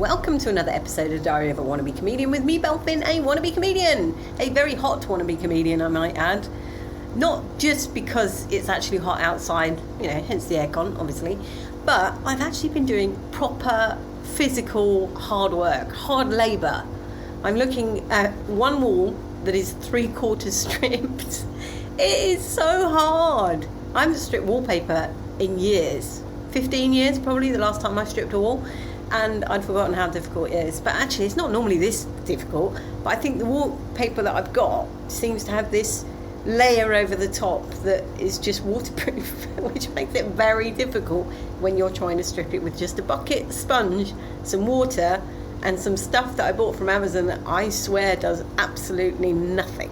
welcome to another episode of Diary of a Wannabe Comedian with me, Belle, a wannabe comedian. A very hot wannabe comedian, I might add. Not just because it's actually hot outside, hence the aircon, obviously, but I've actually been doing proper physical hard work, hard labour. I'm looking at one wall that is 3/4 stripped. It is so hard. I haven't stripped wallpaper in years. 15 years probably, the last time I stripped a wall, and I'd forgotten how difficult it is. But actually it's not normally this difficult, but I think the wallpaper that I've got seems to have this layer over the top that is just waterproof, which makes it very difficult when you're trying to strip it with just a bucket, sponge, some water and some stuff that I bought from Amazon that I swear does absolutely nothing.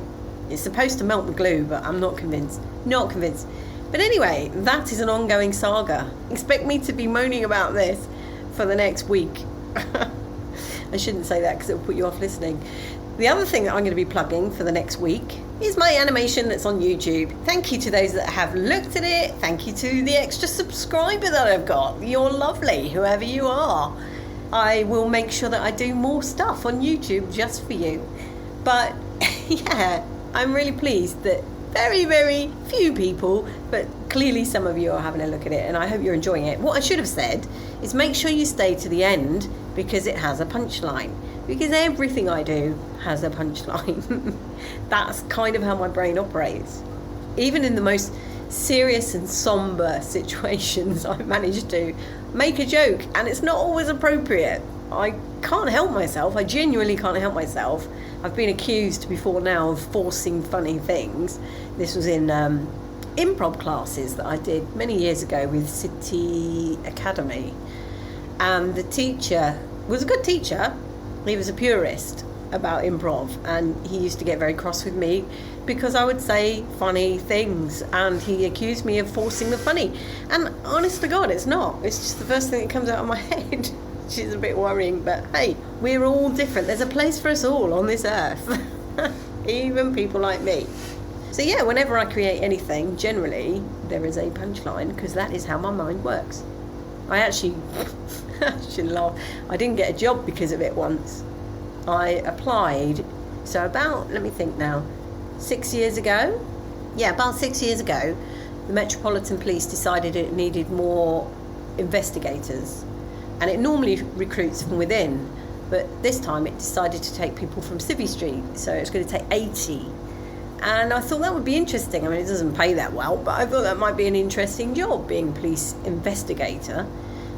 It's supposed to melt the glue, but I'm not convinced. But anyway, that is an ongoing saga. Expect me to be moaning about this for the next week. I shouldn't say that because it will put you off listening. The other thing that I'm going to be plugging for the next week is my animation that's on YouTube. Thank you to those that have looked at it. Thank you to the extra subscriber that I've got. You're lovely, whoever you are. I will make sure that I do more stuff on YouTube just for you. But yeah, I'm really pleased that very, very few people, but clearly some of you are having a look at it, and I hope you're enjoying it. What I should have said is make sure you stay to the end because it has a punchline. Because everything I do has a punchline. That's kind of how my brain operates. Even in the most serious and somber situations, I manage to make a joke, and it's not always appropriate. I can't help myself. I genuinely can't help myself. I've been accused before now of forcing funny things. This was in improv classes that I did many years ago with City Academy. And the teacher was a good teacher. He was a purist about improv, and he used to get very cross with me because I would say funny things, and he accused me of forcing the funny. And honest to God, it's not. It's just the first thing that comes out of my head, which is a bit worrying. But hey, we're all different. There's a place for us all on this earth, even people like me. So yeah, whenever I create anything, generally there is a punchline because that is how my mind works. I actually shouldn't laugh. I didn't get a job because of it once. I applied, so about, let me think now, 6 years ago? Yeah, about 6 years ago, the Metropolitan Police decided it needed more investigators. And it normally recruits from within, but this time it decided to take people from Civvy Street, so it's going to take 80. And I thought that would be interesting. I mean, it doesn't pay that well, but I thought that might be an interesting job, being police investigator.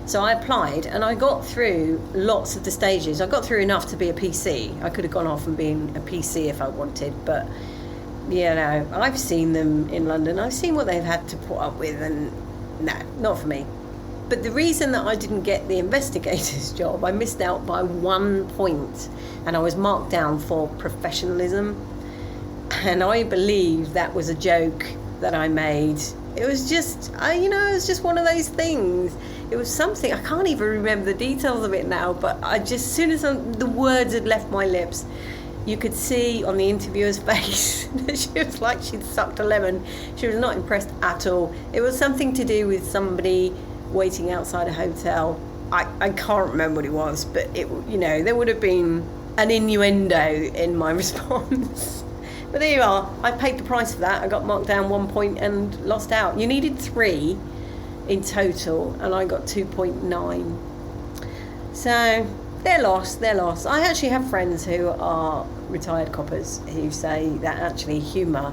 So I applied, and I got through lots of the stages. I got through enough to be a PC. I could have gone off and been a PC if I wanted, but I've seen them in London. I've seen what they've had to put up with, and no, not for me. But the reason that I didn't get the investigator's job, I missed out by 1 point, and I was marked down for professionalism. And I believe that was a joke that I made. It was just, it was just one of those things. It was something, I can't even remember the details of it now, but as soon as the words had left my lips, you could see on the interviewer's face that she was like she'd sucked a lemon. She was not impressed at all. It was something to do with somebody waiting outside a hotel. I can't remember what it was, but there would have been an innuendo in my response. But there you are. I paid the price for that. I got marked down 1 point and lost out. You needed 3 in total, and I got 2.9. So they're lost. I actually have friends who are retired coppers who say that actually humour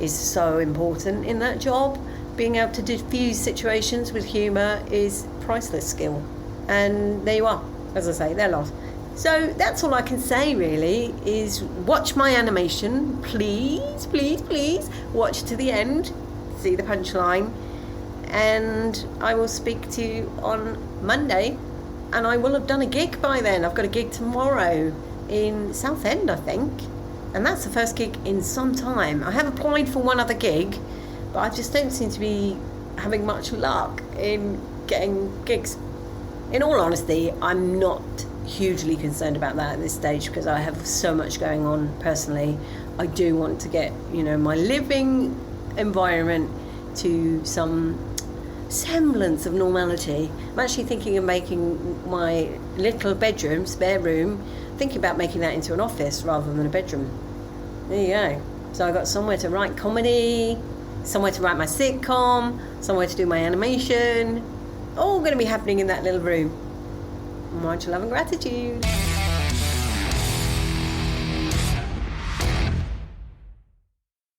is so important in that job. Being able to diffuse situations with humour is priceless skill. And there you are. As I say, they're lost. So that's all I can say really, is watch my animation, please, watch to the end, see the punchline, and I will speak to you on Monday, and I will have done a gig by then. I've got a gig tomorrow in Southend, I think, and that's the first gig in some time. I have applied for one other gig, but I just don't seem to be having much luck in getting gigs. In all honesty, I'm not hugely concerned about that at this stage because I have so much going on personally. I do want to get my living environment to some semblance of normality. I'm actually thinking of making my little bedroom, spare room, thinking about making that into an office rather than a bedroom. There you go. So I got somewhere to write comedy, somewhere to write my sitcom, somewhere to do my animation. All going to be happening in that little room. Much love and gratitude.